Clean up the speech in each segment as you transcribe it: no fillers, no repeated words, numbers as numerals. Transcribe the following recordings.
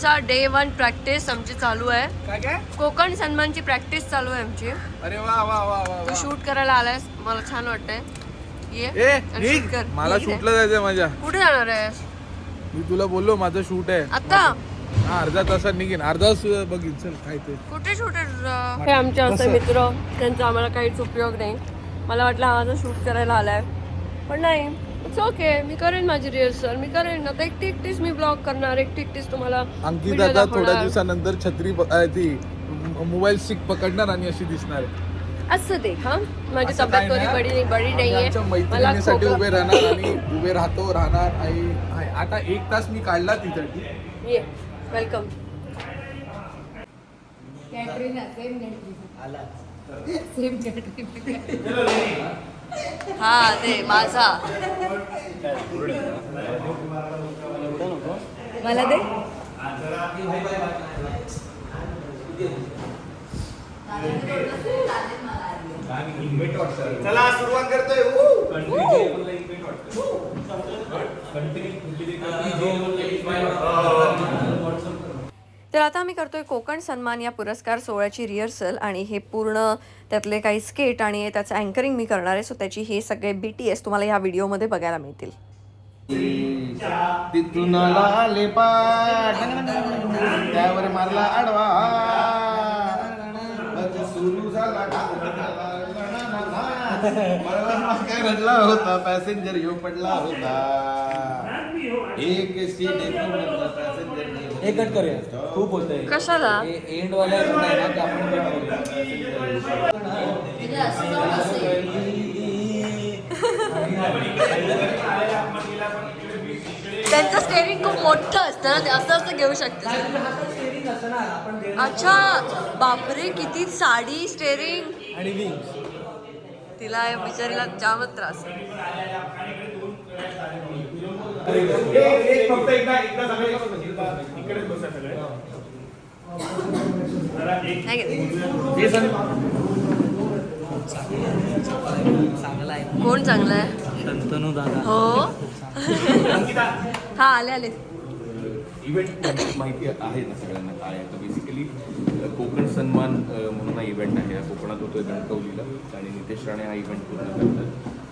आजचा day 1 practice आमची चालू आहे. काय कोकण सन्मानची प्रॅक्टिस चालू आहे आमची. अरे वा वा वा वा तू शूट करायला आलायस, मला छान वाटतंय. ये ए आणि निघ. shoot कर. मला निघ रे. शूटला जायचंय माझ्या. कुठे जाणार आहेस मी तुला बोललो माझं शूट आहे आता? हा, अर्धा तासात निघेन. अर्धा तास बघीन. चल काय ते कुठे शूट आहे? हे आमचे असे मित्र, त्यांचा आम्हाला काहीच उपयोग नाही. मला वाटलं हा माझा शूट करायला आलाय, पण नाही. इट्स ओके, मी करेन माझी रिहर्सल, मी करेन. आता एकटी एकटीच मी ब्लॉग करणार, एकटी एकटीच तुम्हाला अंकित video आता दाखवणार. थोड्या दिवसानंतर छत्री ती मोबाईल स्टिक पकडणार आणि अशी दिसणार आहे. असं ते हा माझी असं तब्येत काय कधी नाही. बडी नाहीये. आमच्या मला मैत्रिणीसाठी खोकला- उभे राहणार आणि उभे राहणार आहे. आता 1 तास मी काढला तिसाठी. ये वेलकम. हा ते माझा मला दे. चला सुरुवात करतोय. तर आता आम्ही करतोय कोकण सन्मान या पुरस्कार सोहळ्याची रिहर्सल, आणि हे पूर्ण त्यातले काही स्केट आणि त्याचं अँकरिंग मी करणार आहे. सो त्याची हे सगळे BTS तुम्हाला ह्या व्हिडिओमध्ये बघायला मिळतील. तिथून आले पाठ त्यावर मारला आडवा सुरू झाला काय रडला होता पॅसेंजर येऊ पडला होता. एक एक कट करूया, खूप होतंय. कशाला? एंड वाल्या नाही ना की आपण त्यांचं स्टेरिंग खूप मोठं असतं ना, ते असं असं घेऊ शकते. अच्छा, बापरे, किती साडी स्टेरिंग. आणि विंग तिला या बिचारीला जामच त्रास. फक्त एकदा सगळे इकडेच बसा सगळे. नाही का? चांगला आहे. कोण चांगलं आहे? शंतनू दादा. हो. हा, आले आले. इव्हेंट माहिती आहे ना सगळ्यांना काय आहे. तर बेसिकली कोकण सन्मान म्हणून हा इव्हेंट आहे. हा कोकणात होतोय गणकवलीला आणि नितेश राणे हा इव्हेंट पूर्ण करतात.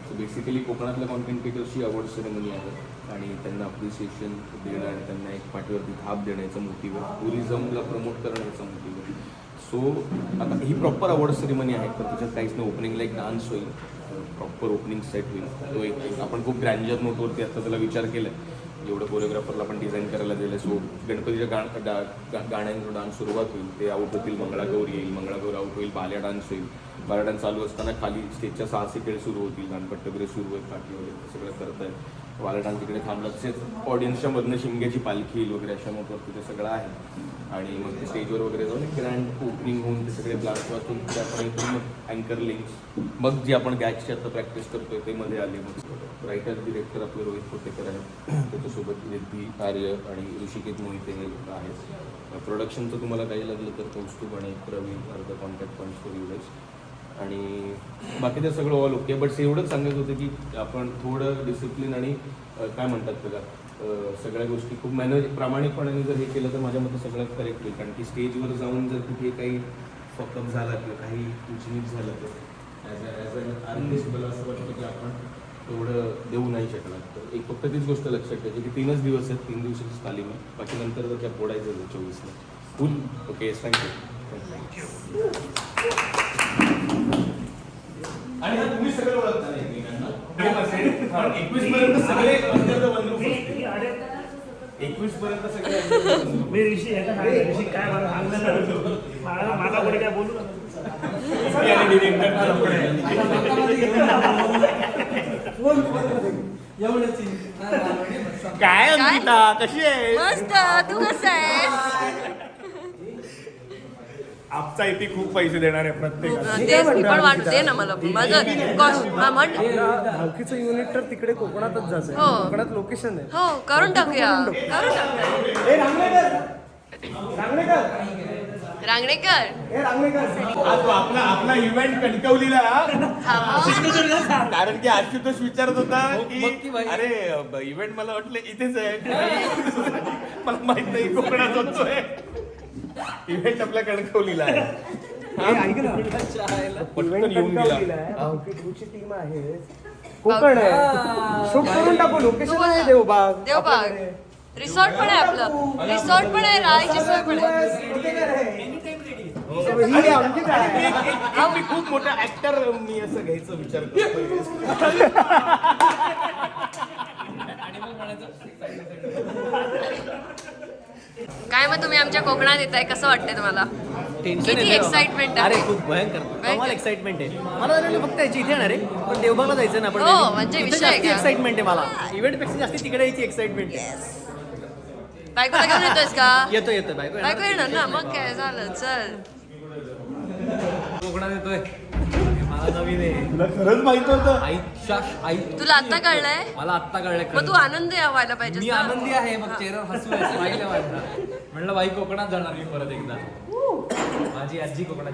सो बेसिकली कोकणातल्या कॉन्टेंट क्रिएटर्सची अवॉर्ड सेरेमनी आहे आणि त्यांना अप्रिसिएशन देणं आणि त्यांना एक पाठीवरती थाप देण्याचं मोटिव्ह आहे. टुरिझमला प्रमोट करण्याचं मोटिव्ह आहे. सो आता ही प्रॉपर अवॉर्ड सेरेमनी आहे, पण त्याच्यात काहीच नाही. ओपनिंगला एक डान्स होईल, प्रॉपर ओपनिंग सेट होईल. तो एक आपण खूप ग्रँजर नोटवरती आता त्याला विचार केला आहे. एवढं कोरिओग्राफरला आपण डिझाईन करायला दिलं. सो गणपतीच्या गाण्यांचा डान्स सुरुवात होईल, ते आऊट होतील, मंगळागौर येईल, मंगळागौर आऊट होईल, बाल्या डान्स होईल. बाल्या डान्स चालू असताना खाली स्टेजच्या साहसी खेळ सुरू होतील, दानपट्ट वगैरे सुरू आहेत, पाठी वगैरे सगळं करत आहेत. बाल्या डान्स तिकडे थांबला, तसेच ऑडियन्सच्या मधनं शिमग्याची पालखी येईल वगैरे अशा मोठवरती ते सगळं आहे. आणि मग ते स्टेजवर वगैरे जाऊन एक ग्रँड ओपनिंग होऊन ते सगळे ब्लास्ट वाचून त्यापर्यंत मग अँकर लिंक्स, मग जे आपण गॅचची आता प्रॅक्टिस करतोय ते मध्ये आले. मग रायटर डिरेक्टर आपले रोहित कोटेकर आहेत, त्याच्यासोबत रिद्धी आर्य आणि ऋषिकेत मोहिते हे आहेत. प्रोडक्शनचं तुम्हाला काही लागलं तर कौस्तुभ आणि प्रवीण अर्ध कॉन्टॅक्ट पॉईंट्स फॉर युएस. आणि बाकी ते सगळं ऑल ओके. बट एवढंच सांगत होतं की आपण थोडं डिसिप्लिन आणि काय म्हणतात त्याला सगळ्या गोष्टी खूप प्रामाणिकपणाने जर हे केलं तर माझ्या मते सगळं करेक्ट होईल. कारण की स्टेजवर जाऊन जर कुठे काही फॉकअप झाला किंवा काही उचनीच झालं तर ॲज अ आर्टिस्ट मला असं वाटतं की आपण एवढं देऊ नाही शकणार. तर एक फक्त तीच गोष्ट लक्षात ठेवायची की 3च दिवस आहेत, 3 दिवसाची तालीम आहे. बाकी नंतर तर त्या फोडायचं 24ला फुल. Okay, thank you. आणि हा तुम्ही सगळे ओळखता नाही एकमेकांना. 21 पर्यंत सगळे अत्यंत वनरूप असतील. 21 पर्यंत सगळे मी ऋषी काय मला माझा कोणी काय बोलू काय अंकिता कशी आहे? मस्त. तू कसं आहे? आपचा इथे खूप पैसे देणार आहे प्रत्येकाला. तेच मी पण वाटते ना, मला माझं कॉस्ट म्हण. भावकीचं युनिट तर तिकडे कोकणातच जायचं हो. कोकणात लोकेशन आहे. हो, करून टाकूया. रांगणेकर आज आपला इव्हेंट कणकवलीला कारण की आशुतोष विचारत होता की अरे इव्हेंट मला वाटलं इथेच आहे मला माहित नाही कोकणात होतोय इव्हेंट आपल्या कणकवलीला आहे पटकन येऊन गेला टीम आहे कोकण आहे शूट करून टाकू लोकेशन आहे देवबाग रिसॉर्ट पण आहे आपलं रिसॉर्ट पण आहे राहायची सोय पण आहे मी खूप मोठा ऍक्टर मी असं घ्यायचा विचार करतोय काय मग तुम्ही आमच्या कोकणात येताय कसं वाटतंय तुम्हाला टेन्शन किती एक्साइटमेंट अरे आहे खूप भयंकर कमाल एक्साइटमेंट आहे मला वाटलं फक्त याची इथे येणार आहे पण देवबागला जायचं ना आपण हो, म्हणजे इथे विषय जास्ती का? एक्साइटमेंट आहे मला इव्हेंट पेक्षा जास्ती तिकडे यायची एक्साइटमेंट आहे बायकोला घेऊन येतोयस का येतो बायको बायको येणार ना मग काय झालं चल कोकणात येतोय मला नवीन आहे तुला खरंच माहित होतं आईच्या आई तुला आता कळलंय मला आत्ता कळलंय मग तू आनंदी व्हायला पाहिजे मी आनंदी आहे मग चेहऱ्यावर हसू आहे स्माईल आहे माझा म्हणलं बाई कोकणात जाणार मी परत एकदा माझी आजी कोकणात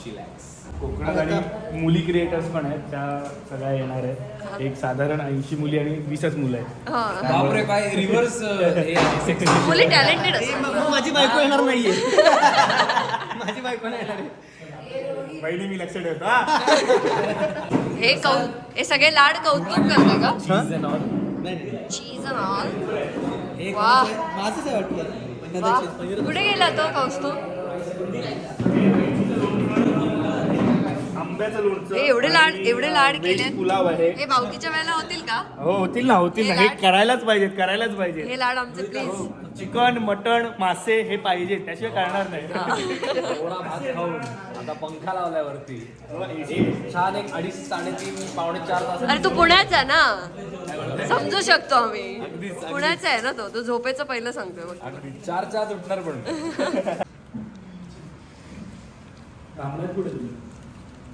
चिलॅक्स कोकणात आणि मुली क्रिएटर्स पण आहेत त्या सगळ्या येणार आहेत एक साधारण 80 मुली आणि 20च मुलं आहेत बापरे काय रिव्हर्स मुली टॅलेंटेड असतात माझी बायको येणार नाहीये माझी बायको नाही येणार आहे पहिली मी लक्ष ठेवतो हे सगळे लाड कौतुक करते का चीज अँड ऑल नाही चीज अँड ऑल एक वाह. माझंच आहे वाटतं वाह. कुठे गेला तो कौस्तुभ आंब्याचं लोणचं हे एवढे लाड आणि केले पुलाव आहे हे भाऊकीच्या वेळेला होतील का हो होतील ना हे हे लाड? करायलाच पाहिजे हे लाड आमचे प्लीज चिकन मटण मासे हे पाहिजे त्याशिवाय करणार नाही थोडा भात खाऊन आता पंखा लावलाय वरती छान एक 2.5 3.5 पावणे 4 तास अरे तू पुण्याचा आहे ना समजू शकतो आम्ही पुण्याचा आहे ना तो झोपेचं पहिलं सांगतोय बघ. 4 उठणार पण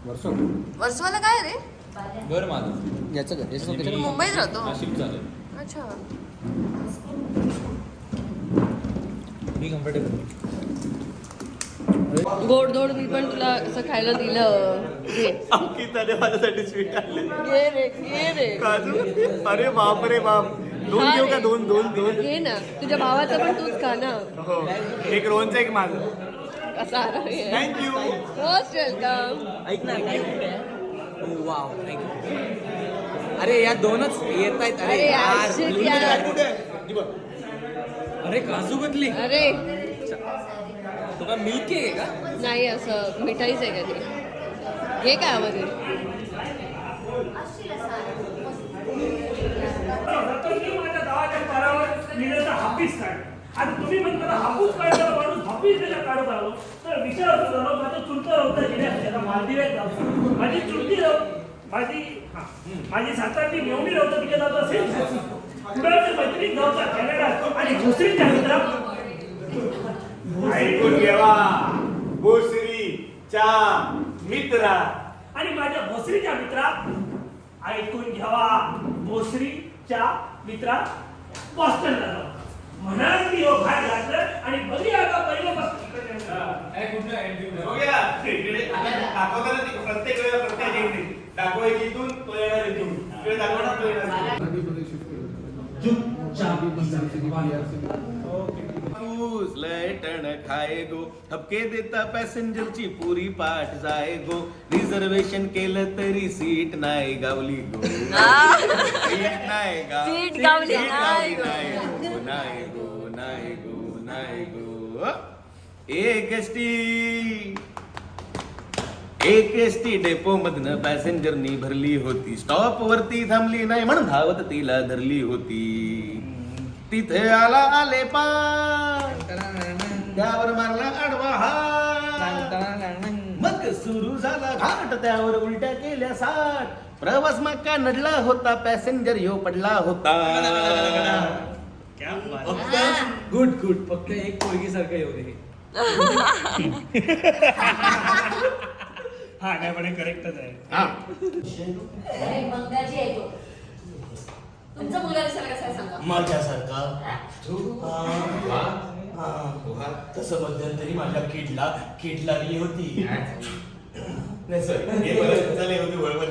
वर्सोवाला काय रे घर माझं याचं घर तू मुंबईत राहतो नाशिक चालेल अच्छा मी कम्फर्टेबल गोडधोड मी पण तुला असं खायला दिलं घे अंकिताने माझ्यासाठी स्वीट आणले घे रे काजू अरे बाप रे बाप दोन घेऊ का दोन घे ना तुझ्या भावाचं पण तूच खा ना हो एक रोहनचं एक माझं कसा थँक्यू मोस्ट वेलकम ऐक ना वाव अरे या दोनच येत आहेत अरे यार, shit यार. अरे काजू कतली अरे तुला मिल्क आहे का नाही असं मिठाईच आहे का ते हे काय मध्ये माझ्या गावाच्या पारावर लिहिलेलं हापीस काढ आता तुम्ही म्हणता हापूस काढला माणूस हापीस त्याच्या काढत आलो तर विचार असं झाला माझं चुलता होता गेल्या मालदिव्यात जातो माझी चुलती माझी सातारची मेवणी होतं तिथे जातो असेल कुणाच्या मैत्रीत जाऊचा कॅनडा आणि दुसरीच्या मित्रा ऐकून घ्यावा भोसरीच्या मित्रा आणि माझ्या भोसरीच्या मित्रा ऐकून घ्यावा भोसरीच्या मित्रा बॉस्टनला जाऊ म्हणाल मी हो बाहेर घातलं आणि बघी आता पहिलं प्रत्येक वेळेला प्रत्येक दाखवायची इथून तो येणार इथून दाखवणार तो येणार लयटण खाए गो ठपके देता पॅसेंजरची पुरी पाठ जाए गो रिझर्वेशन केलं तरी सीट नाही गावली गो सीट नाही सीट गावली नाही गो. नाही गो नाही गो नाही गो एक एसटी डेपो मधनं पॅसेंजरनी भरली होती स्टॉप वरती थांबली नाही म्हणून धावत तिला धरली होती तिथे आले त्यावर मारला आडवा हात मग सुरू झाला घाट त्यावर उलट्या केल्या साठ प्रवास मक्का नडला होता पॅसेंजर यो पडला होता गुड फक्त एक पोरगी सारखं येऊ दे हा नाही पण करेक्टच आहे मंगाची आहे तो तुमचा मुलगा दिसायला कसा आहे सांगा माझ्यासारखा तसं मध्यंतरी माझ्या किड लागली होती. नाही सर हे बरं झाले होते वळवळ.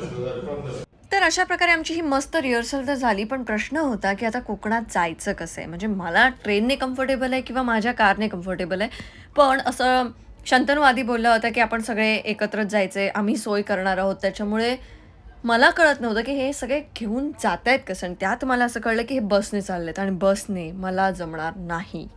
तर अशा प्रकारे आमची ही मस्त रिहर्सल तर झाली, पण प्रश्न होता की आता कोकणात जायचं कसं आहे. म्हणजे मला ट्रेनने कम्फर्टेबल आहे किंवा माझ्या कारने कम्फर्टेबल आहे. पण असं शंतनू आधी बोलला होता की आपण सगळे एकत्रच जायचे, आम्ही सोय करणार आहोत. त्याच्यामुळे मला कळत नव्हतं की हे सगळे घेऊन जात आहेत कसं. आणि त्यात मला असं कळलं की हे बसने चाललेत आणि बसने मला जमणार नाही.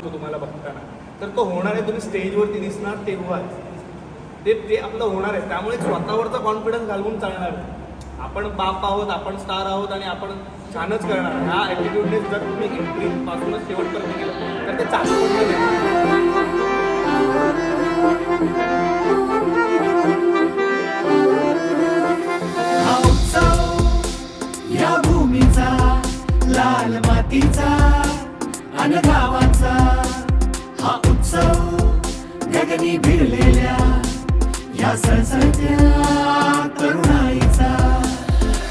तुम्हाला बघताना तर तो होणार आहे. तुम्ही स्टेजवरती दिसणार तेव्हा ते आपलं होणार आहे. त्यामुळे स्वतःवरचा कॉन्फिडन्स घालवून चालणार आहे. आपण बाप आहोत, आपण स्टार आहोत आणि आपण छानच करणार. ह्या ॲटिट्यूडने जर तुम्ही एंट्री पासूनच शेवटपर्यंत गेलं तर ते चांगलं या भूमीचा लाल मातीचा अन गावाचा हा उत्सव गगनी भिडलेल्या या सळसळत्या तरुणाईचा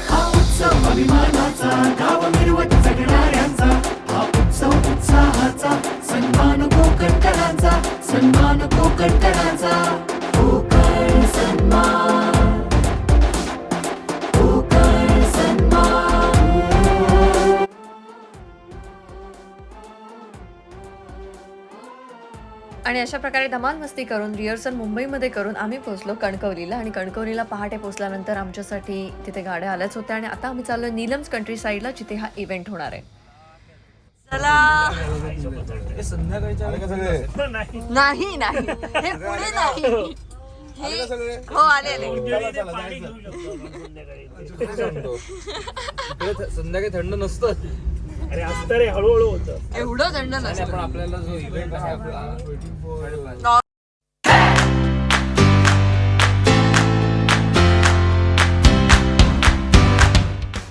हा उत्सव अभिमानाचा गाव मिरवत जगणाऱ्यांचा हा उत्सव उत्साहाचा सन्मान कोकणकरांचा सन्मान कोकणकरांचा कोकण सन्मान कोकण सन्मान. आणि अशा प्रकारे धमाल मस्ती करून रिहर्सल मुंबईमध्ये करून आम्ही पोहोचलो कणकवलीला. आणि कणकवलीला पहाटे पोहोचल्यानंतर आमच्यासाठी तिथे गाड्या आल्याच होत्या. आणि आता आम्ही चाललो नीलम्स कंट्री साईडला, जिथे हा इव्हेंट होणार आहे. चला. नाही नाही हे पुढे नाही. हो आले संध्याकाळी थंड नसतं. अरे असतं रे, हळूहळू होतं. एवढं थंड नसतं. पण आपल्याला जो इव्हेंट आहे आपला